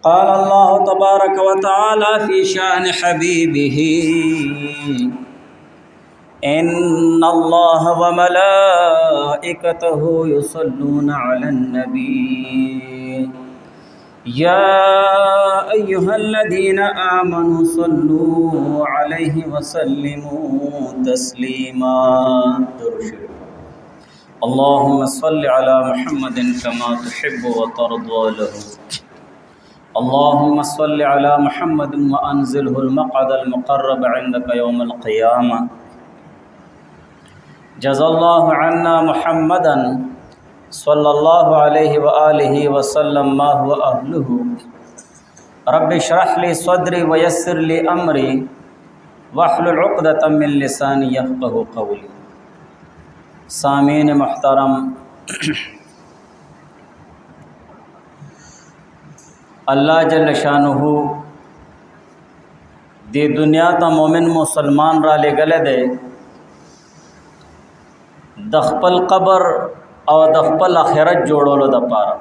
قال الله تبارك وتعالى في شأن حبيبه إن الله وملائكته يصلون على النبي يا أيها الذين آمنوا صلوا عليه وسلموا تسليما اللهم صل على محمد كما تحب وترضى له اللهم صل على محمد وأنزله المقعد المقرب عندك يوم القيامة جزا الله عنا محمدا صلى الله عليه وآله وسلم ما هو أهله رب اشرح لي صدري ويسر لي أمري واحلل عقدة من لساني يفقه قولي سامعین محترم، اللہ جل شانہ دی دنیا تا مومن مسلمان را لے گلے دے دخپل قبر او دخپل آخرت جوڑولو دا پارا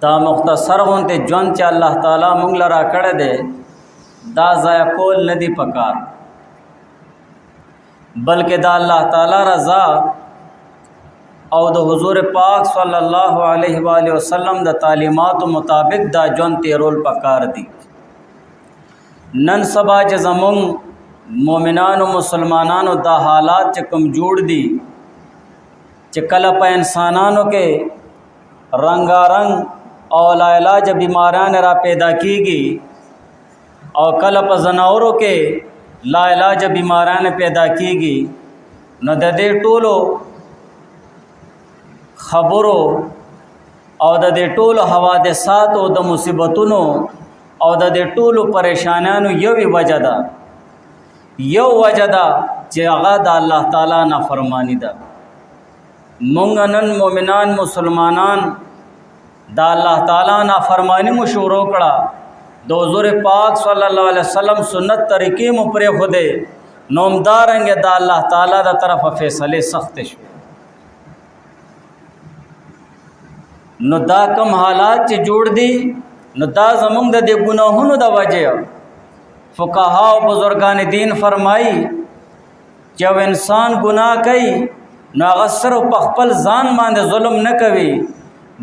دا مختصر غنتے جون چا اللہ تعالی مونگ لرا کڑے دے دا ضائع کول ندی پکار بلکہ دا اللہ تعالی رضا او دا حضور پاک صلی اللہ علیہ وآلہ وسلم دا تعلیمات مطابق دا جون تیرول پکار دی نن سبا جزمون مومنان و مسلمانان دا حالات چکم جوڑ دی چکل پا انسانانو کے رنگا رنگ او لا علاج بیماران را پیدا کی گی او کل پا زناورو کے لا علاج بیماران پیدا کی گی نو د دې ټولو خبرو او د دې ټولو حوادثات او د مصیبتونو او د دې ټولو پریشانانو یو وجه ده چې هغه د الله تعالی نافرمانی ده مونږ نن مؤمنان مسلمانان د الله تعالی نافرمانی مو شروع کړه د حضور پاک صلی الله علیه وسلم سنت طریقې مو پرې خوده نومدارنګ د الله تعالی د طرفه فیصله سخت شو نو دا کم حالات چې جوړ دي نو دا زمونږ د ګناهونو د وجه فقها او بزرگان دین فرمایي چې یو انسان ګناه کوي نو هغه صرف په خپل ځان باندې ظلم نه کوي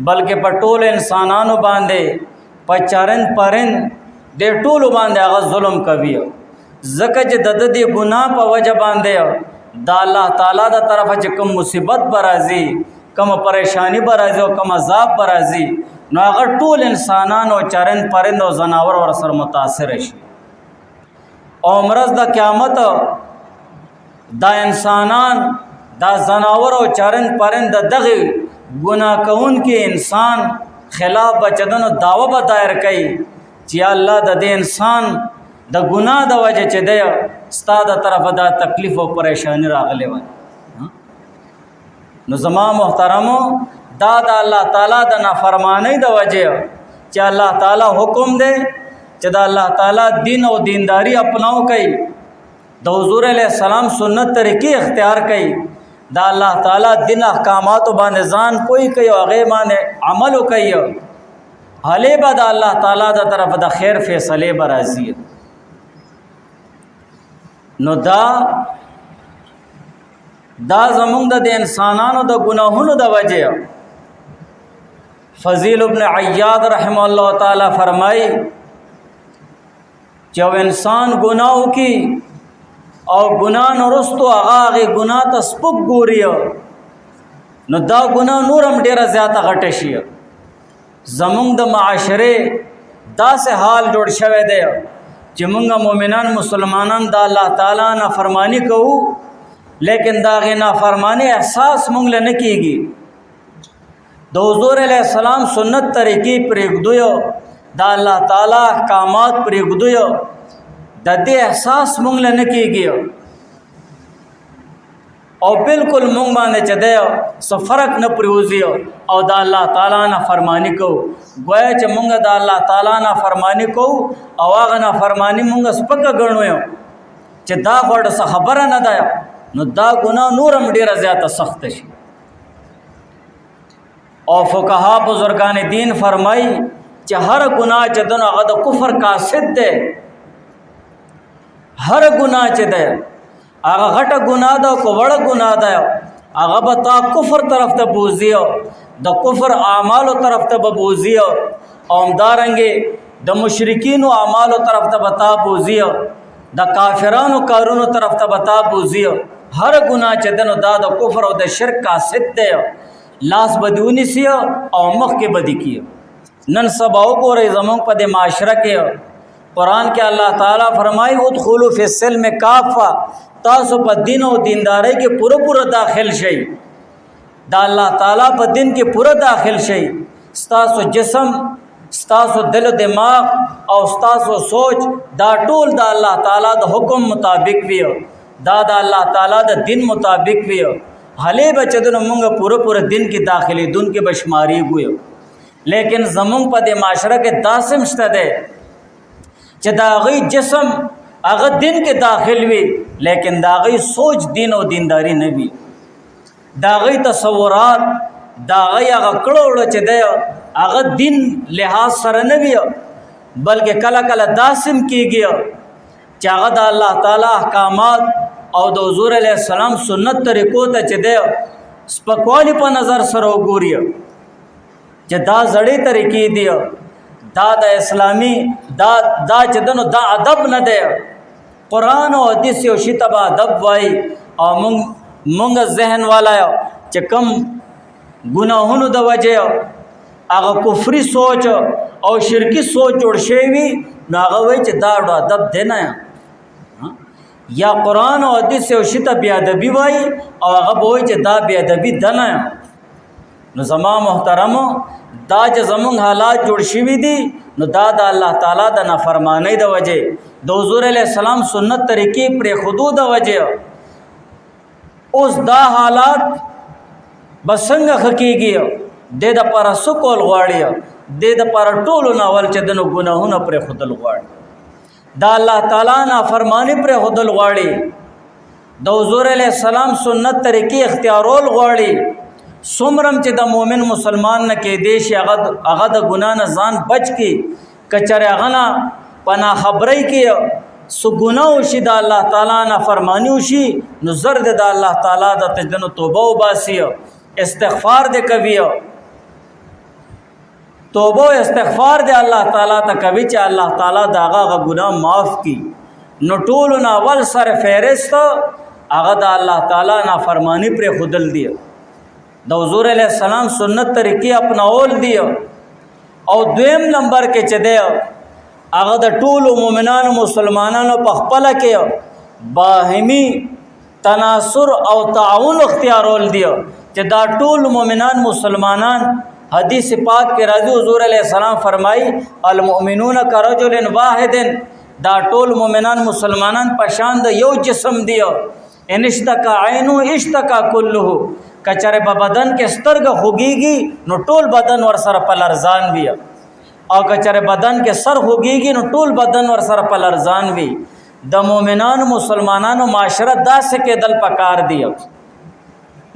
بلکې په ټول انسانانو باندې پچارن پرن دې ټولو باندې هغه ظلم کوي ځکه چې د دې ګناه په وجه باندې د الله تعالی د طرفه چې کوم مصیبت برازي کوم پریشانی برازي او کوم عذاب برازي نو هغه ټول انسانانو چرن پرند او زناور ور سره متاثر شي او مرز د قیامت دا انسانان دا زناور او چرن پرند دغه ګناه کون کې انسان خلاف بچدنو داوا به دایر کوي چې الله د دې انسان د ګناه د وجه چې دی ستا د طرفه دا تکلیف او پریشانی راغلی وای نو زما محترمو دا د الله تعالی د نافرمانی د وجه چې الله تعالی حکم دی چې د الله تعالی دین او دینداری اپناو کوي د حضور علیہ السلام سنت طریقې اختیار کوي دا الله تعالی دین احکامات باندې ځان کوئی کوي او هغه باندې عمل کوي حاله بعد الله تعالی د طرف د خیر فیصله برازي نو دا زمونږ د انسانانو د ګناهونو د وجه فضیل ابن عیاض رحم الله تعالی فرمای چې انسان ګناه کوي او ګناه نورستو هغه ګناه ته سپک ګوري نو دا ګناه نورم ډیره زیاته غټه شي زمونږ د معاشره داسې حال جوړ شوی دی چې موږ مؤمنان مسلمانان د الله تعالی نافرمانی کوو لیکن دا غي نافرمانی احساس موږ نه کیږي د حضور علیہ السلام سنت طریقې پرېږدو د الله تعالی احکامات پرېږدو د دې احساس موږ نه کیږي او بالکل مونږ باندې چې دی څه فرق نه پریوزي او د الله تعالی نه فرمانی کو گویا چې مونږ د الله تعالی نه فرمانی کو او هغه نه فرمانی مونږ سپکه ګڼو چې دا غوړ څه خبره نه ده نو دا ګناه نورم ډیره زیاته سخت شي او فقها بزرگان دین فرمای چې هر ګناه چې دنو هغه د کفر قاصد دی. هر ګناه چې دی هغه غټه ګناه ده کو وړه ګناه ده هغه به تا کفر طرف ته بوزي د کفر اعمالو طرف ته به بوزي او همدارنګې د مشرکینو اعمالو طرف ته به تا بوزي د کافرانو کارونو طرف ته به تا بوزي. هر ګناه چې دنو دا د کفر او د شرک قاصد دی لاس بدونی سی او مخ کې بدی کی. نن سبا وګورئ زمونږ په د معاشره کې قرآن کې الله تعالی فرمایي ادخلوا فی السلم کافه، تاسو په دین او دیندارۍ کې پوره داخل شئ. دا الله تعالی په دین کې پوره داخل شئ. ستاسو جسم، ستاسو دل و دماغ او ستاسو سوچ دا ټول د الله تعالی د حکم مطابق وي، دا د الله تعالی د دین مطابق وي. حالې به چې دنو مونږ پوره دین کې داخلي دن کې بشماری ګویو. لیکن زمونږ په د معاشره کې داسم شته دی چې دا غي جسم هغه دین کې داخل وي لیکن دا غي سوچ دین او دینداری نه وي. دا غي تصورات دا غي هغه کړوړ چې دی هغه دین لحاظ سره نه وي بلکې کله داسم کیږي چې هغه د الله تعالی احکامات او د حضور علیه السلام سنت طریقو ته چې دی سپکوالی په نظر سره وګوري چې دا زړې طریقې دي، دا د اسلامی دا چې دنو دا ادب نه دی. قرآن او حدیث یو شی ته به ادب وایي او مونږ ذهن والا چې کم ګناهونو د وجې هغه کفري سوچ او شرکی سوچ جوړ شوی وي نو هغه وایي چې دا ادب دی نه. یا قرآن او حدیث یو شی ته بې ادبي وایي او هغه به وایي چې دا بې ادبي ده نه. نو زما محترمو دا چې زمونږ حالات جوړ شوي دي نو دا د الله تعالی د نافرمانی د وجې د حضور علیه السلام سنت طریقې پرې خودو د وجې. اوس دا حالات به څنګه ښه کېږي؟ د د پاره څه کول غواړي؟ د د پاره ټولو نه اول چې دنو ګناهونه پرې ښودل غواړي، دا الله تعالی نافرمانی پرې ښودل غواړي، د حضور علیه السلام سنت طریقې اختیارول غواړي. څومرم چې د مؤمن مسلمان نه کېدی شي هغه د ګناه نه ځان بچ کی کچره هغه نه پنا خبرې کې سو ګناه وشي د الله تعالی نه فرمانی وشي نو زر د الله تعالی د تجدن توبه او باسي استغفار دې کوي، توبه او استغفار دې الله تعالی ته کوي چې الله تعالی دا هغه ګناه معاف کړي. نو ټول نه اول سره فهرست هغه د الله تعالی نه فرمانی پر خودل دی، د حضور علیه السلام سنت طریقې اپناول دی. او دویم نمبر کې چې دی هغه د ټولو مؤمنانو مسلمانانو په خپل کې باهمي تناصر او تعاون اختیارول دی چې دا ټول مؤمنان مسلمانان حدیث پاک کې راځي حضور علیه السلام فرمایي المؤمنون کرجل واحد، دا ټول مؤمنان مسلمانان په شان د یو جسم دی. ان اشتکا عینو اشتکا کله، کچره په بدن کې سترګه خوږیږي نو ټول بدن ور سره په لرزان وي، او کچره بدن کې سر خوږیږي نو ټول بدن ور سره په لرزان وي. د مؤمنانو مسلمانانو معاشره داسې کېدل پکار دی،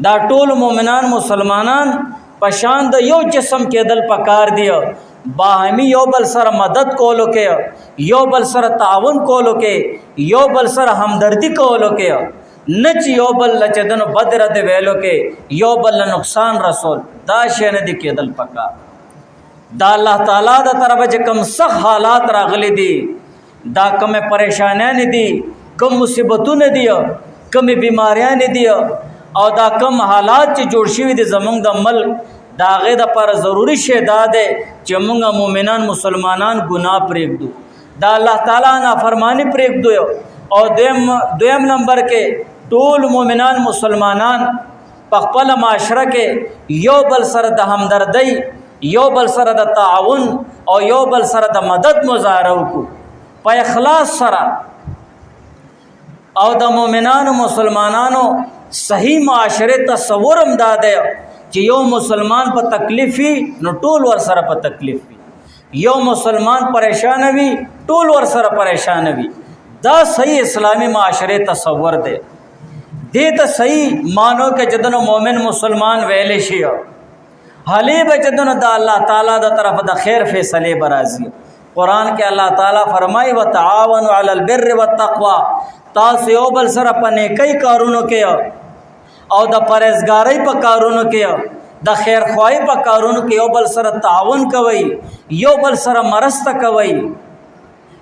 دا ټول مؤمنان مسلمانان په شان د یو جسم کېدل پکار دی، باهمي یو بل سره مدد کولو کې، یو بل سره تعاون کولو کې، یو بل سره همدردی کولو کې، نه چې یو بل لچدنو بدر د ویلو کې یو بل نقصان رسول، دا شی نه دی کېدل پکار. دا الله تعالی د طرفه چې کوم سخت حالات راغلي دي، دا کوم پریشانیاں دي، کوم مصیبتونه دي، کوم بیماریاں دي، او دا کوم حالات چې جوړ شوي دي زمونږ د ملک، دا هغې دپاره ضروري شی دا دی چې مونږ مؤمنان مسلمانان ګناه پرېږدو، دا الله تعالی نافرمانی پرېږدو. او دویم نمبر کې ټول مؤمنان مسلمانان په خپل معاشره کې یو بل سره د همدردۍ، یو بل سره د تعاون او یو بل سره د مدد مظاهره وکړو په اخلاص سره. او د مؤمنانو مسلمانانو صحیح معاشره تصور هم دا دی چې یو مسلمان په تکلیف وي نو ټول ور سره په تکلیف وي، یو مسلمان پریشان وي ټول ور سره پریشان وي. دا صحیح اسلامی معاشره تصور دی. دې ته صحیح مانو کې جدنو مومن مسلمان ویلې شي हाली बचदन द अल्लाह ताला द तरफ द खैर फैसले बराजी। कुरान के अल्लाह ताला फरमाई व तआवनु अलल बिर्रि व तक़वा, तास यो बल सर अपने कई कारूनों के और द परहेजगारी पर कारूनों के द खैर ख्वाही पर कारूनों के यो बल सर तावन कवई, यो बल सर मरस्त कवई,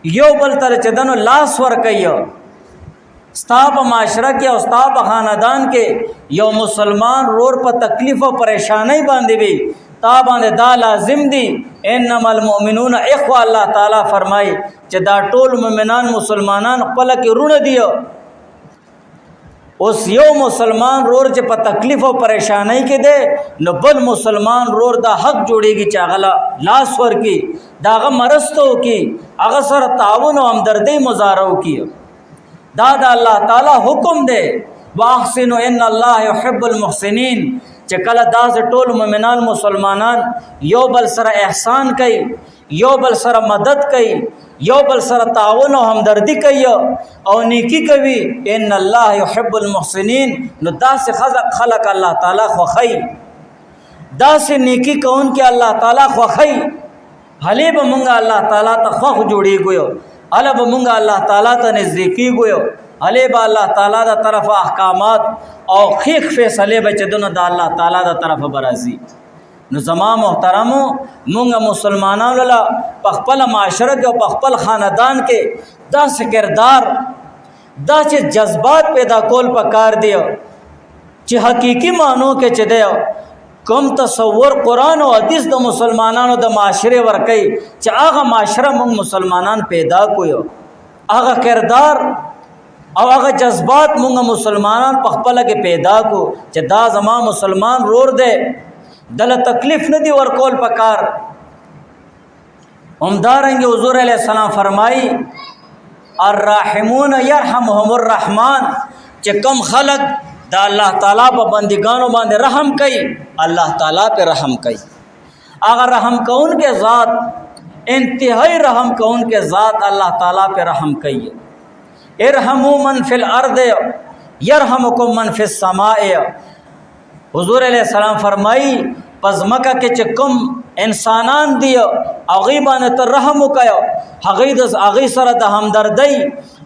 यो बल तर चदन लास वर कई स्ताब माशरा के और स्ताब ख़ानदान के यो मुसलमान रोर पर तकलीफ़ और परेशानी बांधी भी ता बांधे दा लाजिम दी इन्नमल मुमिनून इख्वा। अल्लाह ताला फरमाई च दा टोल मुमिनान मुसलमानान पल के ऋण दियो उस यो मुसलमान रोर च पर तकलीफ़ और परेशानी के दे न बल मुसलमान रोर दा हक जोड़ेगी चागला लासवर की दाग मरस्तों की अगसर ताउन और हमदर्दी मुजारों की दादा अल्लाह ताला हुक्म दे वाहसिनु इन्नल्लाह युहिब्बुल मुहसिनीन चकला दास टोल मुमिनान मुसलमानान यो बल सर एहसान कई, यो बल सर मदद कई, यो बल सर ताउन और हमदर्दी कई और नेकी कवी इन्नल्लाह युहिब्बुल मुहसिनीन न दास खलक अल्लाह ताला ख्वखई दास नेकी कौन के अल्लाह ताला ख्वखई हले बमुंगा अल्लाह ताला त ख्वख जोड़ी गयो अल बमुंगा अल्लाह ताला त नज़दीकी गयो अले बा अल्लाह ताला द तरफ अहकामात और खीख फैसले बचदन द अल्लाह ताला द तरफ बराजी। न ज़मा मोहतरमो मुंगा मुसलमानों ला पखपल माशरे के और पखपल ख़ानदान के दस किरदार दस जज्बात पैदा कोल पकार दियो च हकीकी मानो के चदे कम तस्वुर कुरान और हदीस द मुसलमानों द माशरे वर्कई च आगा माशरा मुंग मुसलमानान पैदा कोयो आगा किरदार और आगा जज्बात मुंग मुसलमानान पखपल के पैदा को च दा जमा मुसलमान रोर दे दल तकलीफ़ न दी वर कोल पकार उमदारेंगे हुज़ूर अलैहिस्सलाम फरमाई अर्राहिमून यरहमुहुमुर रहमान च कम खलक दा अल्लाह ताला पर बंदिगानों बांधे रहम कई अल्लाह ताला पे रहम कई अगर रहम कौन के ज़ात इंतहाई रहम कौन के ज़ात अल्लाह ताला पे रहम कई इरहमू मन फिल अर्द यरहमुकुम मन फिस समाए। हुज़ूर अलैहिस्सलाम फरमाई पस मका के चकम इंसानान दियो अगीबा ने तो रहम कयो अगी सर द हमदर्दी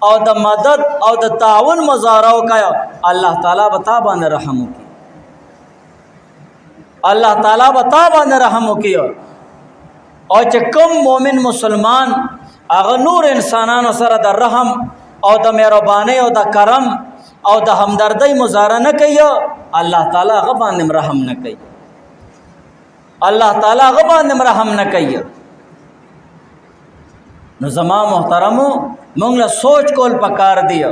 और द मदद और द ताउन मजारा कयो अल्लाह ताला बता बान रहम की अल्लाह ताला बता बान रहम की और चकम मोमिन मुसलमान अगनूर इंसानान सर द रहम और द मेहरबानी और द करम और द हमदर्दी मुजारा न कहियो अल्लाह ताला गबान रहम न कहियो अल्लाह ताला गबान रहम न कहियो। नुज़मा मोहतरमो मंगला सोच कोल पकार दियो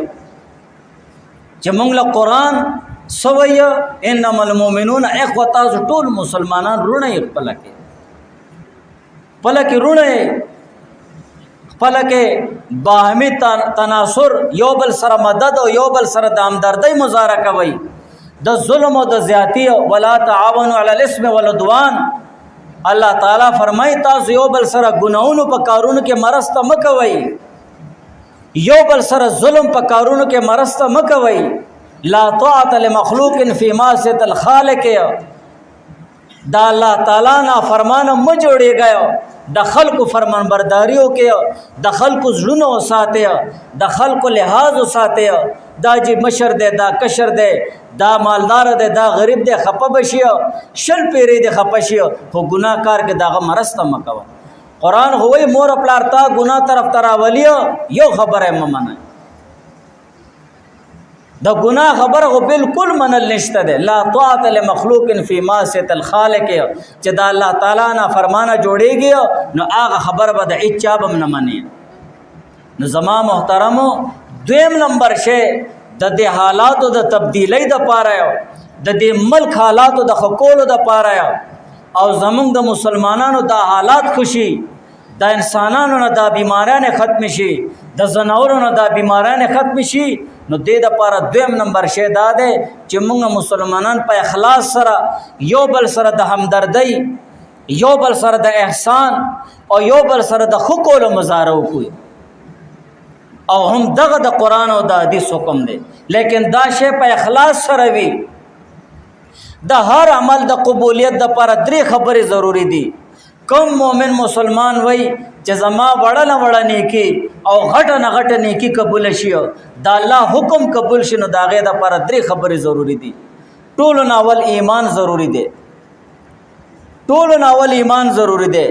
च मंगला कुरान सवैय इन्नमल मुमिनून इख्वता टोल मुसलमानान ऋण एक पलके ऋण पलके बाहमी तनासुर योबल सर मदद और योबल सर दामदर्दी मुजारा कवई द जुल्म और द ज़्यादती वला तआवनु अलल इस्म वल उद्वान। अल्लाह ताला फरमाई तास योबल सर गुनाहों पर कारून के मरस्त मकवई योबल सर जुल्म पर कारून के मरस्त मकवई ला ताअत लिमखलूकिन फी मासियतिल खालिक दा अल्लाह ताला ना फरमान मजोड़े गयो दखल को फरमान बरदारियों के दखल को जुल्म साते दखल को लिहाज साते दा जी मशर दे दा कशर दे दा मालदार दे दा गरीब दे खपा बशियो शल पेरे दे खपशियो हो गुनाहकार के दागा मरस्त मकवा कुरान होई मोर अपलारता गुनाह तरफ तरावलियो यो खबर है ममना द गुनाह खबर हो बिल्कुल मनल निश्ता दे ला ताअत लिमखलूकिन फी मासियतिल खालिक चदा अल्लाह ताला ना फरमाना जोड़ेगी न आग खबर बद इच्छाबम न मने न ज़मा मोहतरमो दुएम नंबर शे द हालात द तब्दीली द पा रहा द मुल्क हालात द खकोल द पा रहा और ज़मुंग द मुसलमानान द हालात खुशी द इंसानान न द बीमारियाँ ने ख़त्म शी द जनावर न द बीमारियाँ ने ख़त्म शी न दे द पारा दुएम नंबर शे दादे चिमुंग मुसलमानान पर अखलास सरा यो बल सर द हमदर्दी यो बल सर द एहसान और यो बल सर द खुकोल मज़ारो कोई और हम दग द कुरान और द हदीस हुक्म दे लेकिन दाशे पर अखलास सरवी د هر عمل د قبولیت د پر درې خبرې ضروری دي. کم مومن مسلمان وای چې زما وړه نه وړه نیکی او غټه نه غټه نیکی قبول شي دا الله حکم قبول شي نو دا غي د پر درې خبرې ضروری دي. ټولو ناول ایمان ضروری دی. ټولو ناول ایمان ضروری دی.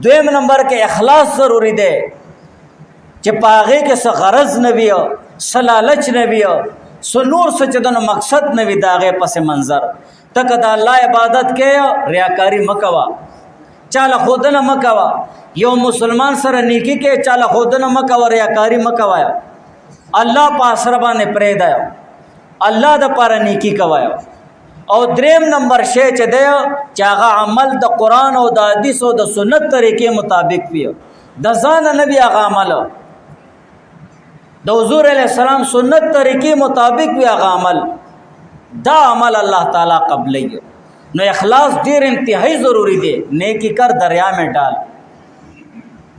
دویم نمبر کې اخلاص ضروری دی چې پاغه کې څه غرض نه وي څه لالچ نه وي څه نور څه چې د مقصد نه وي دا غي پس منظر تک د الله عبادت کې ریاکاری مکوا چاله خودنه مکوا. یو مسلمان سره نیکی کې چاله خودنه مکوا ریاکاری مکوا. الله په سره باندې پرېدا الله د پاره نیکی کوایا. او دریم نمبر شی چې دی چې هغه عمل د قران او د حدیث او د سنت طریقې مطابق وي. د ځان نبی هغه عمل د حضور علیه السلام سنت طریقې مطابق وي هغه عمل دا عمل الله تعالی قبلې. نو اخلاص ډیر انتهایی ضروری دی. نیکی کر دریا میں ډال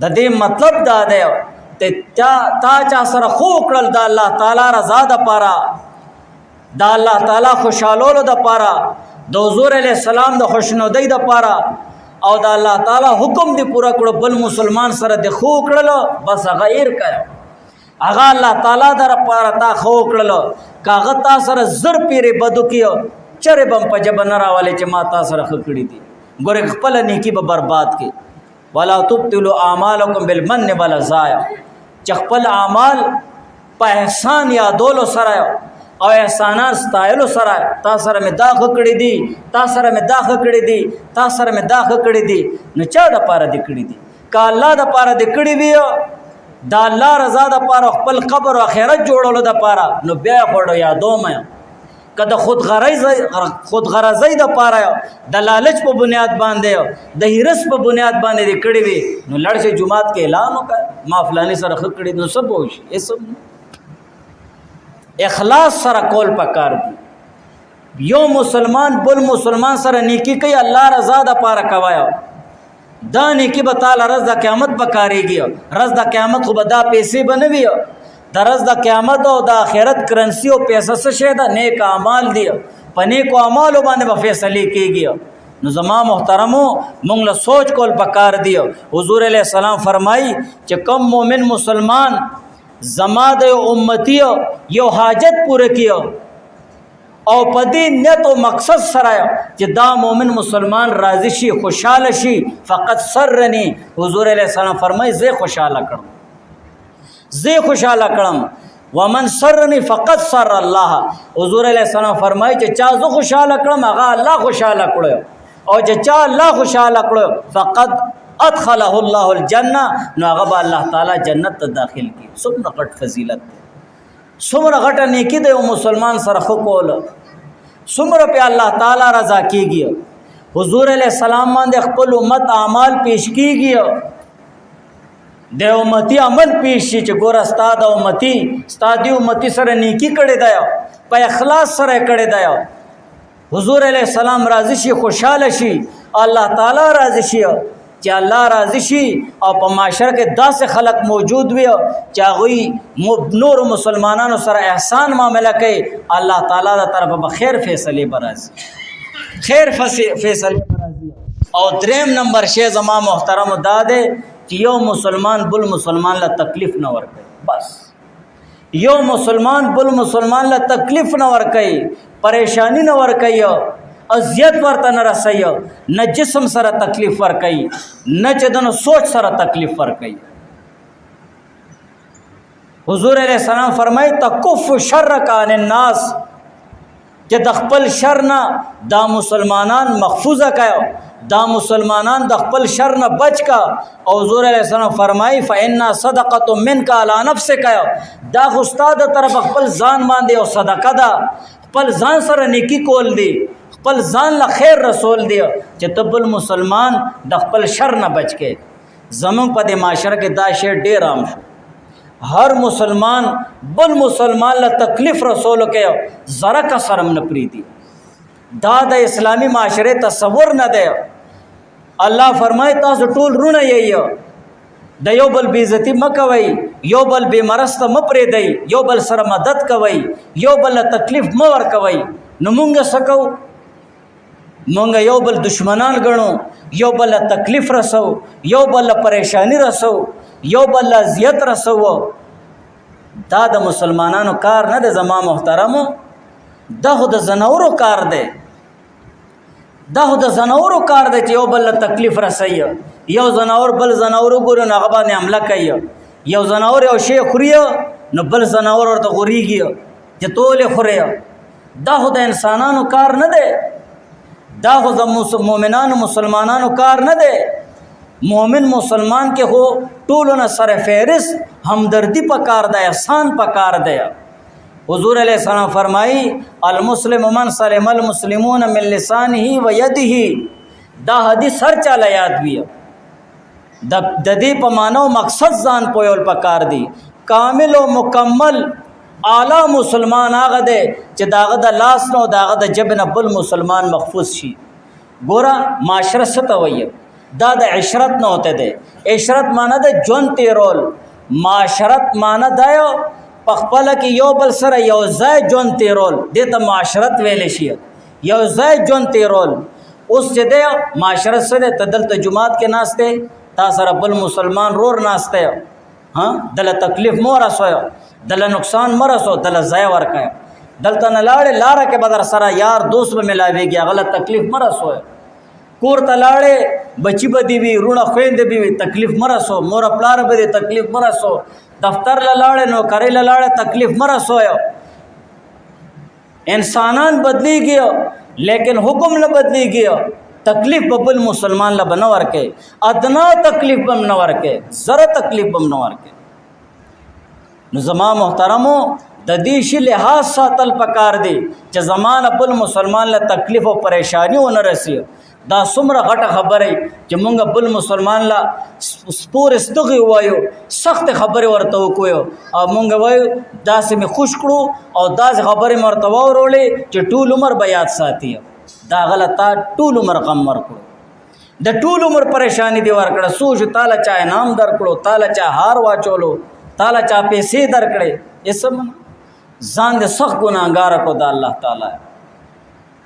د دې مطلب دا دی ته تا چا سره خو کړل د الله تعالی رضا د پاره دا الله تعالی خوشالولو د پاره د حضور علیه السلام د خوشنودۍ د پاره او د الله تعالی حکم دی پورا کړو بل مسلمان سره د خو کړل بس غیر کړ هغه الله تعالی در پاره تا خو کړل کاغه تا سره زر پیری بدو کیو چرې بم په جبن راواله چې ما تا سره خکړی دي ګور خپل نیکی به برباد کی. ولا تبطلوا اعمالکم بالمن والعزاء چې خپل اعمال په احسان یادولو سره او احسانات ستایلو سره تا سره مې دا خکړی دي تا سره مې دا خکړی دي تا سره مې دا خکړی دي نو چا د پاره د کړی دي کا الله د پاره د کړی وی دا الله رضا د پاره خپل قبر او آخرت جوړولو د پاره نو بیا وړو یادو مې کله خود غرضی د پاره د لالچ په بنیاد باندې د هرس په بنیاد باندې د کړی وی نو لړشه جمعات کې اعلان وکړ ما فلانی سره خکړی نو سب وشي اسم اخلاص سره کول پکار دی. یو مسلمان بل مسلمان سره نیکی کوي الله رضا د پاره کوایا دا نیکی به تعالی رضا قیامت بکاریږي. رضا قیامت خو به دا پیسې بنوي د رضا قیامت او د آخرت کرنسی او پیسې څه شه دا نیک اعمال دی په نیکو اعمالو باندې به فیصله کیږي. نو زما محترمو مونږ له سوچ کول پکار دی. حضور علیہ السلام فرمایي چې کم مومن مسلمان زما د امتی یو حاجت پوره کیو او پدې نیت او مقصد سره چې دا مومن مسلمان راضي شي خوشاله شي فقط سرني حضور علیہ السلام فرمای زه خوشاله کړم ومن سرني فقط سر الله. حضور علیہ السلام فرمای چې چا زه خوشاله کړم هغه الله خوشاله کړو او چې چا الله خوشاله کړو فقط ادخله الله الجنه نو هغه به الله تعالی جنت ته داخل کی. څومره غټ فضیلت څومره غټه نیکی د مسلمان سره خو کول څومره په الله تعالی رضا کیږي. حضور علیہ السلام باندې خپل امت اعمال پیش کیږي د امتی عمل پیش شي چې ګور استاد امتی سره نیکی کړي دی په اخلاص سره کړي دی حضور علیہ السلام راضي شي خوشاله شي الله تعالی راضي شي چې الله راضي شي او په معاشره کې داسې خلق موجود وي چې هغوی نور مسلمانانو سره احسان معامله کوي الله تعالی د طرفه به خیر فیصله برازي او دریم نمبر شی زما محترم داده چې یو مسلمان بل مسلمان له تکلیف نه ورکړي. بس یو مسلمان بل مسلمان له تکلیف نه ورکړي پریشانی نه ورکړي اذیت ورته نه رسي نه جسم سره تکلیف ورکړي نه چې دنو سوچ سره تکلیف ورکړي. حضور علیہ السلام فرمایي تکف شرک عن الناس چې د خپل شر نه دا مسلمانان محفوظه کړه دا مسلمانان د خپل شر نه بچ کا. او حضور علیہ السلام فرمایي فإن صدقه منك على نفسك دا خو استاد طرف خپل ځان باندې او صدقه ده خپل ځان سره نیکی کول دی خپل ځان له خیر رسول دی چې تبل مسلمان د خپل شر نه بچ کې. زمون په د معاشره کې دا شی ډیر عام شو هر مسلمان بل مسلمان له تکلیف رسول کې زره کا شرم نه پریدي دا د اسلامی معاشره تصور نه دی. الله فرمایي تاسو ټول رونه یې د یو بل بیزتی مکوي یو بل بے مرسته مپرې دی یو بل سره مدد کوي یو بل تکلیف مور کوي. نو مونږ سکو مونږ یو بل دشمنان ګڼو، یو بل تکلیف رسو، یو بل پریشانی رسو، یو بل اذیت رسو. دا د مسلمانانو کار نه دی زما محترمو، دا خو د زناورو کار دی. دا خو د زناورو کار دی چې یو بل تکلیف رسوي. یو زناور بل زناور وګوري نو هغه باندې حمله کوي. یو زناور یو شی خوري نو بل زناور ورته غوریږي چې ټولې خوري. دا خو د انسانانو کار نه دی، دا خو د مؤمنانو مسلمانانو کار نه دی. مومن مسلمان کې هو ټولو نه سره فهرست همدردی پکار دی، احسان پکار دی. حضور علیہ السلام فرمائی المسلم من سلم المسلمون من لسانه و یده. دا حدیث هر چاله یاد وي. د دې په معنی او مقصد ځان پویول پکار دی. کامل او مکمل اعلی مسلمان هغه دی چې داغه د لاس نو داغه د جب نه بل مسلمان محفوظ شي. ګوره معاشره څه ته وایي؟ دا د عشرت نه ہوتے دی. عشرت معنی د ژوند تیرول، معاشرت معنی دا یو پخپله کې یو بل سره یو ځای ژوند تیرول، دې ته معاشرت ویلی شي. یو ځای ژوند تیرول. اوس چې دی معاشرت سره ته دلته جماعت کې ناست دی، تا سره بل مسلمان رور ناست دی، دله تکلیف مو رسوي، دله نقصان مو رسو، دله ځای ورکوي. دلته نه لاړې لاره کې به در سره یار دوست به ملاویږي، هغه له تکلیف مو رسوي. کور ته لاړې بچی به دي وي، رونه خویندې به وي، تکلیف مه رسو. مور پلار به دي، تکلیف مه رسو. دفتر له لاړې نوکرۍ له لاړې تکلیف مه رسوی. انسانان بدلیږي لیکن حکم نه بدلیږي. تکلیف به بل مسلمان له به نه ورکوي، ادنا تکلیف به هم نه ورکوي، زره تکلیف به هم نه ورکوي. نو زما محترمو د دې شي لحاظ ساتل پکار دی چې زمانه بل مسلمان له تکلیف او پریشانی ونه رسي. دا څومره غټه خبره چې مونږ بل مسلمان لا سپور استغي وایو، سخت خبره ورته وکوي او مونږ وایو داسې می خوش کړو او داسې خبره مرته وورولې چې ټول عمر به یاد ساتي. دا غلطه ټول عمر غم ورکړو، د ټول عمر پریشانی دی ورکړه. سوچ تعالی چا انعام درکړو، تعالی چا هار واچولو، تعالی چا پیسې درکړې، اسم ځان دې سخت ګناهګار کو د الله تعالی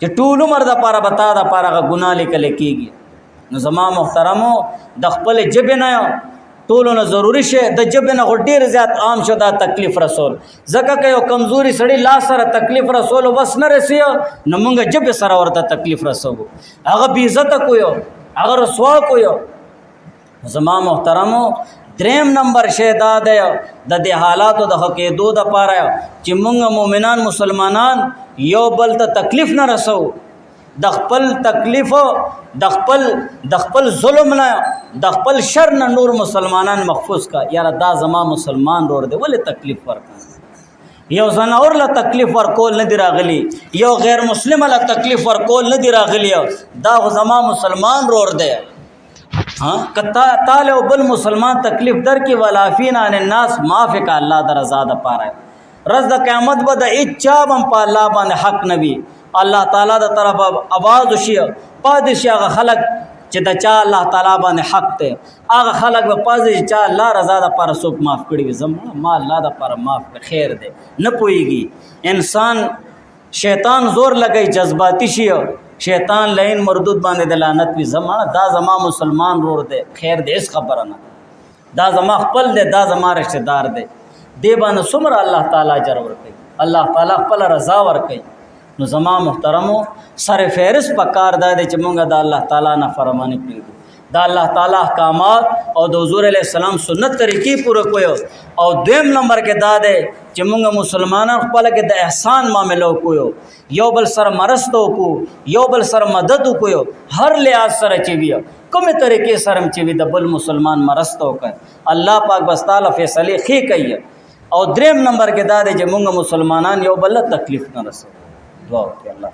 چې ټول عمر د پاره بتا د پاره ګناه لیکل کېږي. نو زما محترمو د خپل جبه نه ټولو نه ضروری شي، د جبه نه ډیر زیات عام شو دا تکلیف رسول. ځکه که یو کمزوري سړی لا سره تکلیف رسول بس نه رسي نو مونږ جبه سره ورته تکلیف رسو، هغه بې عزت کوو، هغه رسوا کوو. زما محترمو دریم نمبر شی دا دی د دې حالاتو د حقیدو د پاره چې مونږ مؤمنان مسلمانان یو بل ته تکلیف نه رسو. د خپل تکلیف د خپل ظلم نه د خپل شر نه نور مسلمانان محفوظ کا. یاره دا زما مسلمان رور دی ولې تکلیف ورکړه؟ یو زناور له تکلیف ورکول نه دی راغلی، یو غیر مسلم له تکلیف ورکول نه دی راغلی، دا زما مسلمان رور دی. کتا تعالی بل مسلمان تکلیف در کی ولافین عن الناس معافی کا الله در رضا د پاره. رز د قیامت به د اچا بم په الله باندې حق نبی الله تعالی د طرف आवाज وشي پادشاه هغه خلق چې د چا الله تعالی باندې حق ته هغه خلق به پادشاه چا الله رضا د پاره سوک معاف کړي وي. زم ما الله د پاره معاف خیر دی نه پويږي. انسان شیطان زور لګي جذباتي شي، شیطان لین مردود باندې د لعنت وی. زمانه دا زما مسلمان رور دی، خیر دی، اس خبره نه، دا زما خپل دی، دا زما رشتہ دار دی. دی باندې څومره الله تعالی اجر ورکوي، الله تعالی خپل رضا ورکوي. نو زما محترمو سر فهرست پکار دا دی چې مونږ د الله تعالی نه فرمانی پرېږدو، د الله تعالی احکامات او د حضور علیه السلام سنت طریقې پوره کوو. او دویم نمبر کې دا دی چې مونږ مسلمانان خپل کې د احسان معاملو کوو، یو بل سره مرسته وکړو، یو بل سره مدد وکړو، هر لحاظ سره چې وي کومې طریقې سره چې وي د بل مسلمان مرسته وکړي. الله پاک بس تعالی فیصله ښې کوي. او دریم نمبر کې دا دی چې مونږ مسلمانان یو بل تکلیف نه رسوو. دعا وکړئ الله